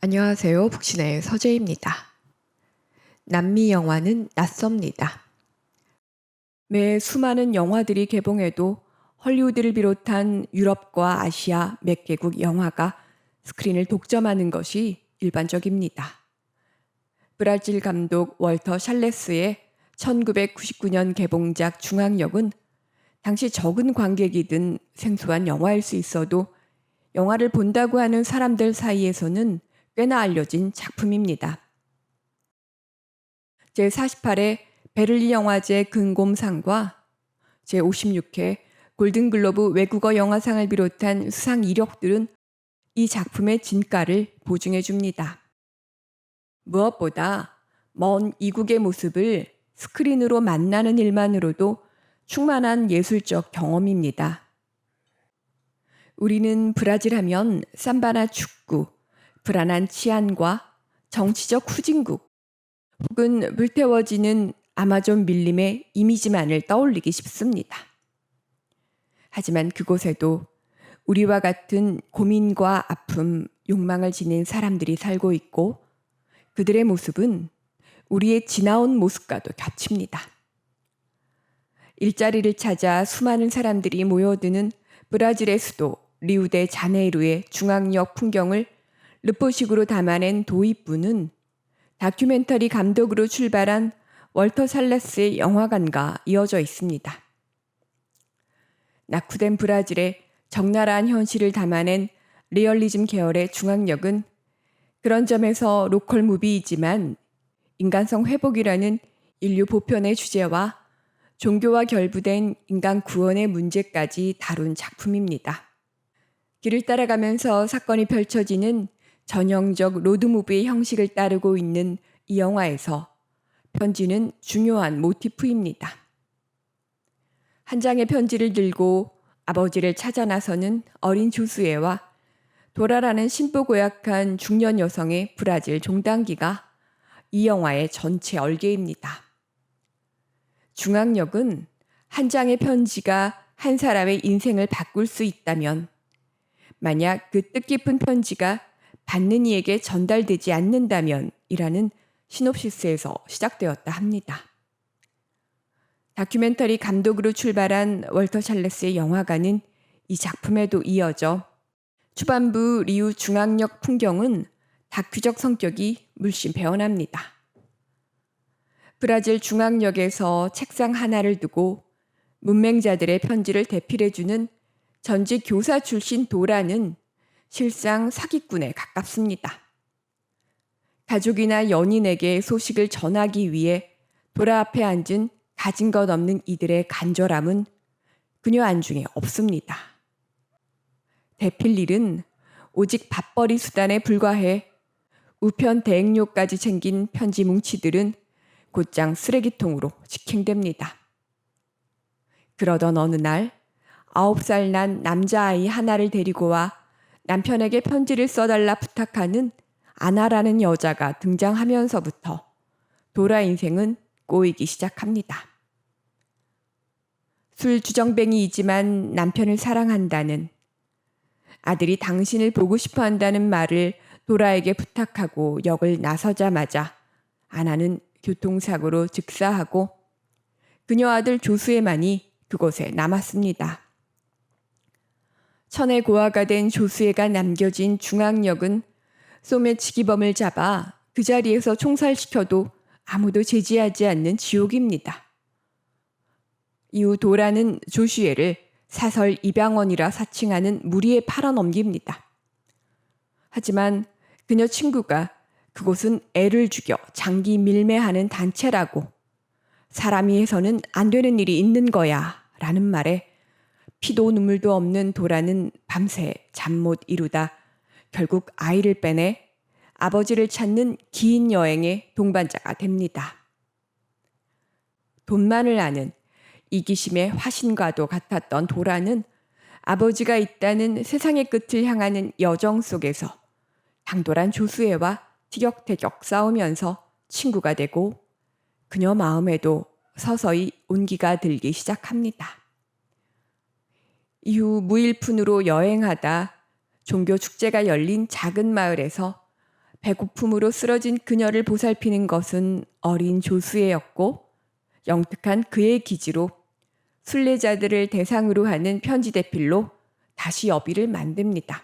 안녕하세요. 북신의 서재입니다. 남미 영화는 낯섭니다. 매 수많은 영화들이 개봉해도 헐리우드를 비롯한 유럽과 아시아 몇 개국 영화가 스크린을 독점하는 것이 일반적입니다. 브라질 감독 월터 샬레스의 1999년 개봉작 중앙역은 당시 적은 관객이든 생소한 영화일 수 있어도 영화를 본다고 하는 사람들 사이에서는 꽤나 알려진 작품입니다. 제48회 베를린 영화제 금곰상과 제56회 골든글로브 외국어 영화상을 비롯한 수상 이력들은 이 작품의 진가를 보증해 줍니다. 무엇보다 먼 이국의 모습을 스크린으로 만나는 일만으로도 충만한 예술적 경험입니다. 우리는 브라질 하면 삼바나 축구, 불안한 치안과 정치적 후진국, 혹은 불태워지는 아마존 밀림의 이미지만을 떠올리기 쉽습니다. 하지만 그곳에도 우리와 같은 고민과 아픔, 욕망을 지닌 사람들이 살고 있고 그들의 모습은 우리의 지나온 모습과도 겹칩니다. 일자리를 찾아 수많은 사람들이 모여드는 브라질의 수도 리우데 자네이루의 중앙역 풍경을 르포식으로 담아낸 도입부는 다큐멘터리 감독으로 출발한 월터 살레스의 영화관과 이어져 있습니다. 낙후된 브라질의 적나라한 현실을 담아낸 리얼리즘 계열의 중앙역은 그런 점에서 로컬 무비이지만 인간성 회복이라는 인류 보편의 주제와 종교와 결부된 인간 구원의 문제까지 다룬 작품입니다. 길을 따라가면서 사건이 펼쳐지는 전형적 로드무비의 형식을 따르고 있는 이 영화에서 편지는 중요한 모티프입니다. 한 장의 편지를 들고 아버지를 찾아 나서는 어린 조수애와 도라라는 신부 고약한 중년 여성의 브라질 종단기가 이 영화의 전체 얼개입니다. 중앙역은 한 장의 편지가 한 사람의 인생을 바꿀 수 있다면 만약 그 뜻깊은 편지가 받는 이에게 전달되지 않는다면 이라는 시놉시스에서 시작되었다 합니다. 다큐멘터리 감독으로 출발한 월터 샬레스의 영화관은 이 작품에도 이어져 초반부 리우 중앙역 풍경은 다큐적 성격이 물씬 배어납니다. 브라질 중앙역에서 책상 하나를 두고 문맹자들의 편지를 대필해주는 전직 교사 출신 도라는 실상 사기꾼에 가깝습니다. 가족이나 연인에게 소식을 전하기 위해 도라 앞에 앉은 가진 것 없는 이들의 간절함은 그녀 안중에 없습니다. 대필 일은 오직 밥벌이 수단에 불과해 우편 대행료까지 챙긴 편지 뭉치들은 곧장 쓰레기통으로 직행됩니다. 그러던 어느 날 9살 난 남자아이 하나를 데리고 와 남편에게 편지를 써달라 부탁하는 아나라는 여자가 등장하면서부터 도라 인생은 꼬이기 시작합니다. 술주정뱅이이지만 남편을 사랑한다는, 아들이 당신을 보고 싶어 한다는 말을 도라에게 부탁하고 역을 나서자마자 아나는 교통사고로 즉사하고 그녀 아들 조수애만이 그곳에 남았습니다. 천의 고아가 된 조수애가 남겨진 중앙역은 소매치기범을 잡아 그 자리에서 총살시켜도 아무도 제지하지 않는 지옥입니다. 이후 도라는 조슈애를 사설 입양원이라 사칭하는 무리에 팔아넘깁니다. 하지만 그녀 친구가 그곳은 애를 죽여 장기 밀매하는 단체라고, 사람이 해서는 안 되는 일이 있는 거야 라는 말에 피도 눈물도 없는 도라는 밤새 잠 못 이루다 결국 아이를 빼내 아버지를 찾는 긴 여행의 동반자가 됩니다. 돈만을 아는 이기심의 화신과도 같았던 도라는 아버지가 있다는 세상의 끝을 향하는 여정 속에서 당돌한 조수애와 티격태격 싸우면서 친구가 되고 그녀 마음에도 서서히 온기가 들기 시작합니다. 이후 무일푼으로 여행하다 종교 축제가 열린 작은 마을에서 배고픔으로 쓰러진 그녀를 보살피는 것은 어린 조수애였고 영특한 그의 기지로 순례자들을 대상으로 하는 편지 대필로 다시 여비를 만듭니다.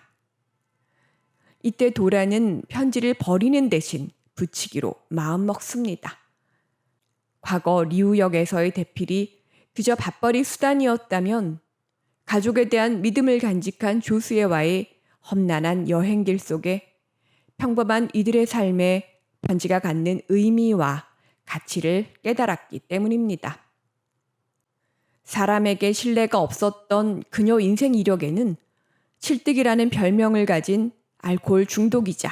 이때 도라는 편지를 버리는 대신 붙이기로 마음먹습니다. 과거 리우역에서의 대필이 그저 밥벌이 수단이었다면 가족에 대한 믿음을 간직한 조수애와의 험난한 여행길 속에 평범한 이들의 삶에 편지가 갖는 의미와 가치를 깨달았기 때문입니다. 사람에게 신뢰가 없었던 그녀 인생 이력에는 칠뜨기라는 별명을 가진 알코올 중독이자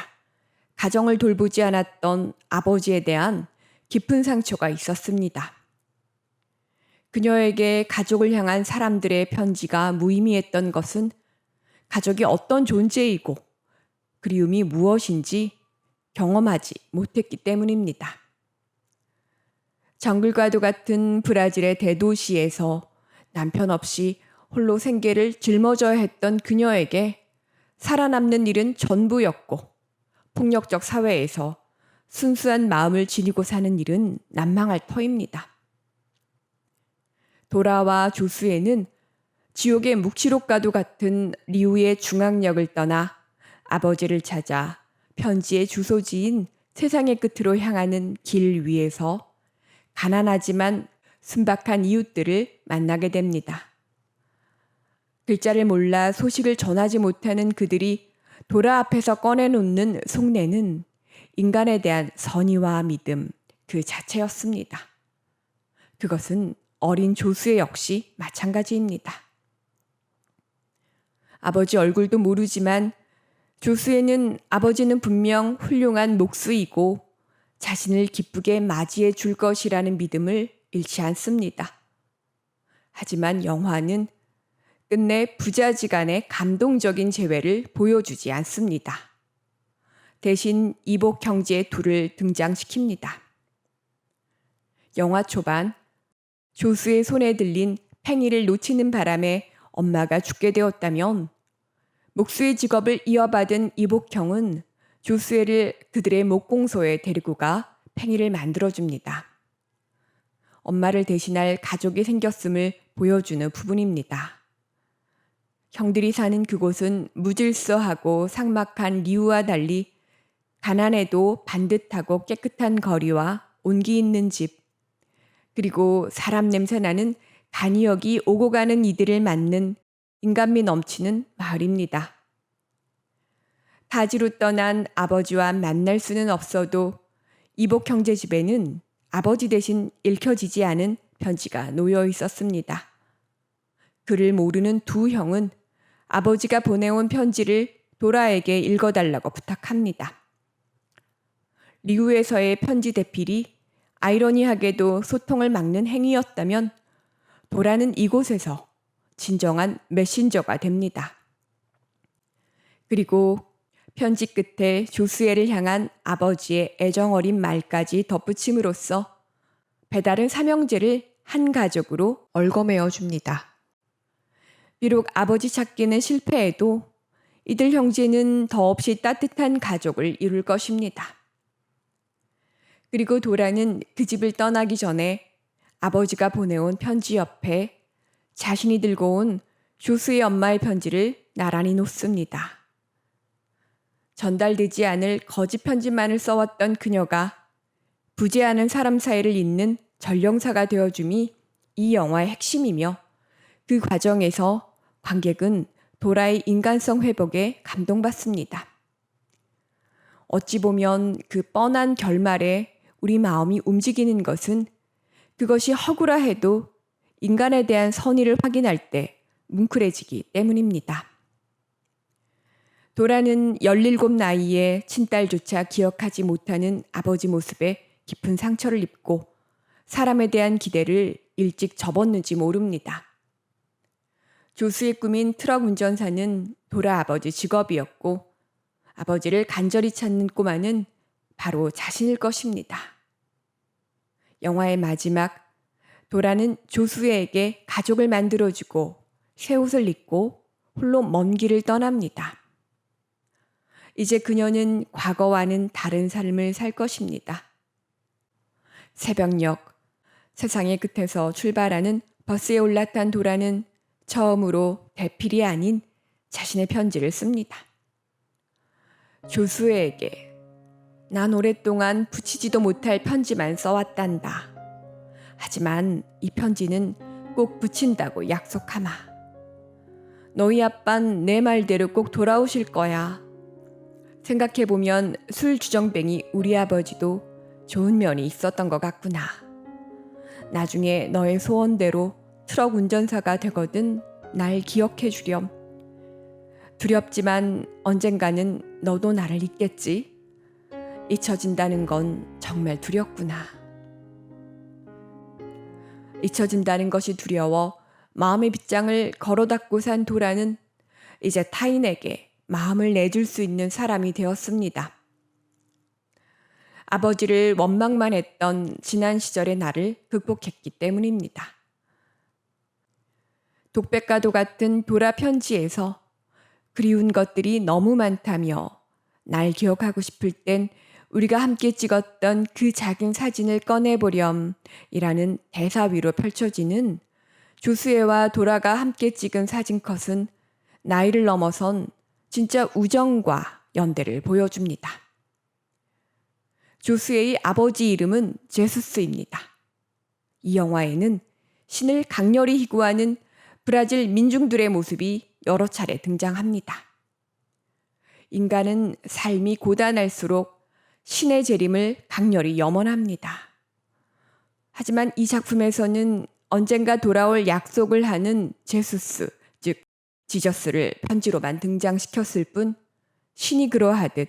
가정을 돌보지 않았던 아버지에 대한 깊은 상처가 있었습니다. 그녀에게 가족을 향한 사람들의 편지가 무의미했던 것은 가족이 어떤 존재이고 그리움이 무엇인지 경험하지 못했기 때문입니다. 정글과도 같은 브라질의 대도시에서 남편 없이 홀로 생계를 짊어져야 했던 그녀에게 살아남는 일은 전부였고 폭력적 사회에서 순수한 마음을 지니고 사는 일은 난망할 터입니다. 도라와 조수에는 지옥의 묵시록과도 같은 리우의 중앙역을 떠나 아버지를 찾아 편지의 주소지인 세상의 끝으로 향하는 길 위에서 가난하지만 순박한 이웃들을 만나게 됩니다. 글자를 몰라 소식을 전하지 못하는 그들이 도라 앞에서 꺼내놓는 속내는 인간에 대한 선의와 믿음 그 자체였습니다. 그것은 어린 조수애 역시 마찬가지입니다. 아버지 얼굴도 모르지만 조수애는 아버지는 분명 훌륭한 목수이고 자신을 기쁘게 맞이해 줄 것이라는 믿음을 잃지 않습니다. 하지만 영화는 끝내 부자지간의 감동적인 재회를 보여주지 않습니다. 대신 이복 형제 둘을 등장시킵니다. 영화 초반 조수의 손에 들린 팽이를 놓치는 바람에 엄마가 죽게 되었다면 목수의 직업을 이어받은 이복형은 조수애를 그들의 목공소에 데리고 가 팽이를 만들어줍니다. 엄마를 대신할 가족이 생겼음을 보여주는 부분입니다. 형들이 사는 그곳은 무질서하고 삭막한 리우와 달리 가난해도 반듯하고 깨끗한 거리와 온기 있는 집, 그리고 사람 냄새 나는 간이역이 오고 가는 이들을 맞는 인간미 넘치는 마을입니다. 타지로 떠난 아버지와 만날 수는 없어도 이복 형제 집에는 아버지 대신 읽혀지지 않은 편지가 놓여 있었습니다. 그를 모르는 두 형은 아버지가 보내온 편지를 도라에게 읽어달라고 부탁합니다. 리우에서의 편지 대필이 아이러니하게도 소통을 막는 행위였다면 도라는 이곳에서 진정한 메신저가 됩니다. 그리고 편지 끝에 조수애를 향한 아버지의 애정어린 말까지 덧붙임으로써 배다른 삼형제를 한 가족으로 얽어매어 줍니다. 비록 아버지 찾기는 실패해도 이들 형제는 더없이 따뜻한 가족을 이룰 것입니다. 그리고 도라는 그 집을 떠나기 전에 아버지가 보내온 편지 옆에 자신이 들고 온 조수의 엄마의 편지를 나란히 놓습니다. 전달되지 않을 거짓 편지만을 써왔던 그녀가 부재하는 사람 사이를 잇는 전령사가 되어줌이 이 영화의 핵심이며 그 과정에서 관객은 도라의 인간성 회복에 감동받습니다. 어찌 보면 그 뻔한 결말에 우리 마음이 움직이는 것은 그것이 허구라 해도 인간에 대한 선의를 확인할 때 뭉클해지기 때문입니다. 도라는 17 나이에 친딸조차 기억하지 못하는 아버지 모습에 깊은 상처를 입고 사람에 대한 기대를 일찍 접었는지 모릅니다. 조수의 꿈인 트럭 운전사는 도라 아버지 직업이었고 아버지를 간절히 찾는 꼬마는 바로 자신일 것입니다. 영화의 마지막, 도라는 조수애에게 가족을 만들어주고 새 옷을 입고 홀로 먼 길을 떠납니다. 이제 그녀는 과거와는 다른 삶을 살 것입니다. 새벽녘, 세상의 끝에서 출발하는 버스에 올라탄 도라는 처음으로 대필이 아닌 자신의 편지를 씁니다. 조수에게 난 오랫동안 붙이지도 못할 편지만 써왔단다. 하지만 이 편지는 꼭 붙인다고 약속하마. 너희 아빤 내 말대로 꼭 돌아오실 거야. 생각해보면 술 주정뱅이 우리 아버지도 좋은 면이 있었던 것 같구나. 나중에 너의 소원대로 트럭 운전사가 되거든 날 기억해 주렴. 두렵지만 언젠가는 너도 나를 잊겠지. 잊혀진다는 건 정말 두렵구나. 잊혀진다는 것이 두려워 마음의 빗장을 걸어 닫고 산 도라는 이제 타인에게 마음을 내줄 수 있는 사람이 되었습니다. 아버지를 원망만 했던 지난 시절의 나를 극복했기 때문입니다. 독백과도 같은 도라 편지에서 그리운 것들이 너무 많다며 날 기억하고 싶을 땐 우리가 함께 찍었던 그 작은 사진을 꺼내보렴 이라는 대사 위로 펼쳐지는 조수애와 도라가 함께 찍은 사진컷은 나이를 넘어선 진짜 우정과 연대를 보여줍니다. 조수애의 아버지 이름은 제수스입니다. 이 영화에는 신을 강렬히 희구하는 브라질 민중들의 모습이 여러 차례 등장합니다. 인간은 삶이 고단할수록 신의 재림을 강렬히 염원합니다. 하지만 이 작품에서는 언젠가 돌아올 약속을 하는 제수스, 즉 지저스를 편지로만 등장시켰을 뿐 신이 그러하듯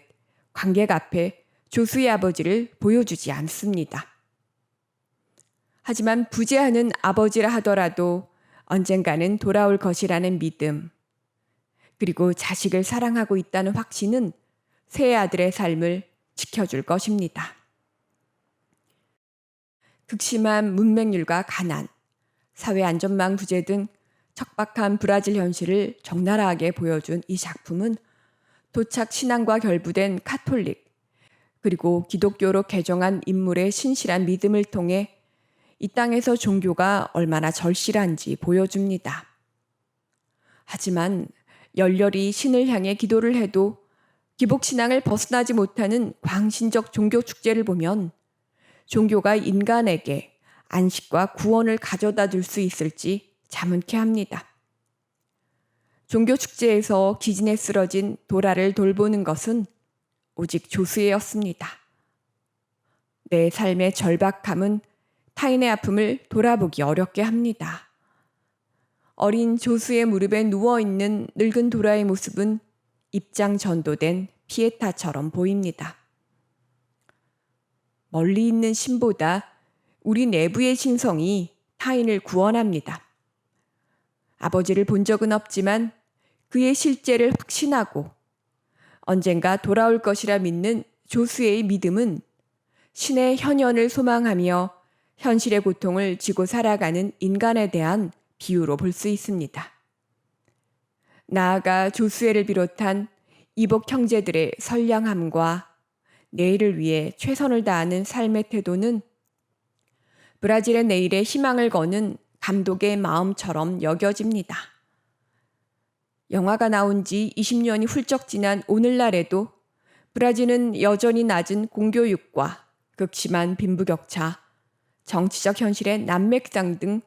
관객 앞에 조수의 아버지를 보여주지 않습니다. 하지만 부재하는 아버지라 하더라도 언젠가는 돌아올 것이라는 믿음, 그리고 자식을 사랑하고 있다는 확신은 새 아들의 삶을 지켜줄 것입니다. 극심한 문맹률과 가난, 사회 안전망 부재 등 척박한 브라질 현실을 적나라하게 보여준 이 작품은 토착 신앙과 결부된 카톨릭, 그리고 기독교로 개종한 인물의 신실한 믿음을 통해 이 땅에서 종교가 얼마나 절실한지 보여줍니다. 하지만 열렬히 신을 향해 기도를 해도 기복신앙을 벗어나지 못하는 광신적 종교 축제를 보면 종교가 인간에게 안식과 구원을 가져다 줄 수 있을지 자문케 합니다. 종교 축제에서 기진에 쓰러진 도라를 돌보는 것은 오직 조수애였습니다. 내 삶의 절박함은 타인의 아픔을 돌아보기 어렵게 합니다. 어린 조수의 무릎에 누워있는 늙은 도라의 모습은 입장 전도된 피에타처럼 보입니다. 멀리 있는 신보다 우리 내부의 신성이 타인을 구원합니다. 아버지를 본 적은 없지만 그의 실제를 확신하고 언젠가 돌아올 것이라 믿는 조수의 믿음은 신의 현현을 소망하며 현실의 고통을 지고 살아가는 인간에 대한 비유로 볼 수 있습니다. 나아가 조수애를 비롯한 이복 형제들의 선량함과 내일을 위해 최선을 다하는 삶의 태도는 브라질의 내일에 희망을 거는 감독의 마음처럼 여겨집니다. 영화가 나온 지 20년이 훌쩍 지난 오늘날에도 브라질은 여전히 낮은 공교육과 극심한 빈부격차, 정치적 현실의 난맥상 등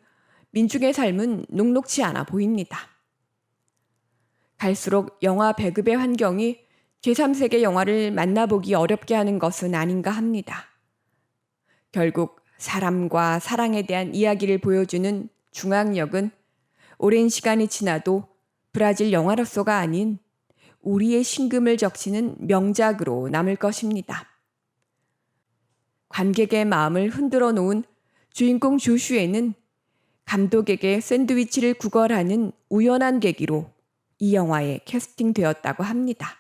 민중의 삶은 녹록지 않아 보입니다. 갈수록 영화 배급의 환경이 제3세계 영화를 만나보기 어렵게 하는 것은 아닌가 합니다. 결국 사람과 사랑에 대한 이야기를 보여주는 중앙역은 오랜 시간이 지나도 브라질 영화로서가 아닌 우리의 심금을 적시는 명작으로 남을 것입니다. 관객의 마음을 흔들어 놓은 주인공 조슈에는 감독에게 샌드위치를 구걸하는 우연한 계기로 이 영화에 캐스팅되었다고 합니다.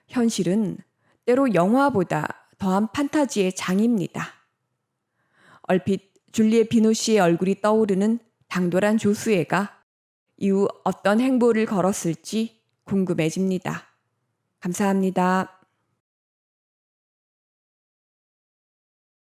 현실은 때로 영화보다 더한 판타지의 장입니다. 얼핏 줄리에 비노시의 얼굴이 떠오르는 당돌한 조수애가 이후 어떤 행보를 걸었을지 궁금해집니다. 감사합니다.